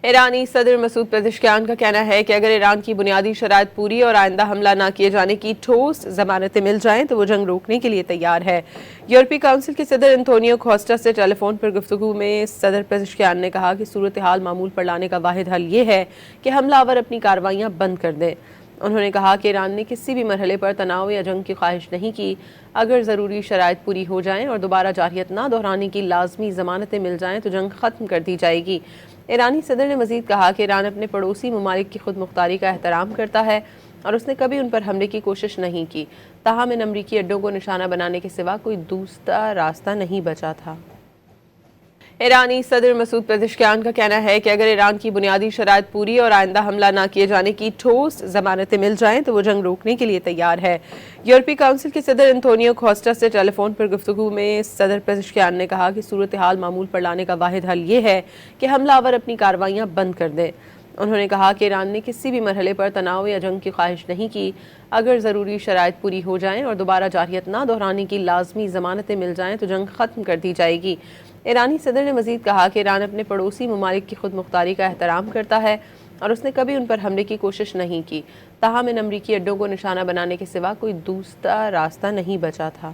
ایرانی صدر Masoud Pezeshkian کا کہنا ہے کہ اگر ایران کی بنیادی شرائط پوری اور آئندہ حملہ نہ کیے جانے کی ٹھوس ضمانتیں مل جائیں تو وہ جنگ روکنے کے لیے تیار ہے۔ یورپی کونسل کے صدر انتونیو کوسٹا سے ٹیلی فون پر گفتگو میں صدر پزشکیان نے کہا کہ صورتحال معمول پر لانے کا واحد حل یہ ہے کہ حملہ آور اپنی کارروائیاں بند کر دیں۔ انہوں نے کہا کہ ایران نے کسی بھی مرحلے پر تناؤ یا جنگ کی خواہش نہیں کی۔ اگر ضروری شرائط پوری ہو جائیں اور دوبارہ جارحیت نہ دہرانے کی لازمی ضمانتیں مل جائیں تو جنگ ختم کر دی جائے گی۔ ایرانی صدر نے مزید کہا کہ ایران اپنے پڑوسی ممالک کی خود مختاری کا احترام کرتا ہے اور اس نے کبھی ان پر حملے کی کوشش نہیں کی، تاہم ان امریکی اڈوں کو نشانہ بنانے کے سوا کوئی دوسرا راستہ نہیں بچا تھا۔ ایرانی صدر مسعود پزشکیان کا کہنا ہے کہ اگر ایران کی بنیادی شرائط پوری اور آئندہ حملہ نہ کیے جانے کی ٹھوس ضمانتیں مل جائیں تو وہ جنگ روکنے کے لیے تیار ہے۔ یورپی کونسل کے صدر انتونیو کوسٹا سے ٹیلی فون پر گفتگو میں صدر پزشکیان نے کہا کہ صورتحال معمول پر لانے کا واحد حل یہ ہے کہ حملہ آور اپنی کارروائیاں بند کر دیں۔ انہوں نے کہا کہ ایران نے کسی بھی مرحلے پر تناؤ یا جنگ کی خواہش نہیں کی۔ اگر ضروری شرائط پوری ہو جائیں اور دوبارہ جارحیت نہ دہرانے کی لازمی ضمانتیں مل جائیں تو جنگ ختم کر دی جائے گی۔ ایرانی صدر نے مزید کہا کہ ایران اپنے پڑوسی ممالک کی خود مختاری کا احترام کرتا ہے اور اس نے کبھی ان پر حملے کی کوشش نہیں کی، تاہم ان امریکی اڈوں کو نشانہ بنانے کے سوا کوئی دوسرا راستہ نہیں بچا تھا۔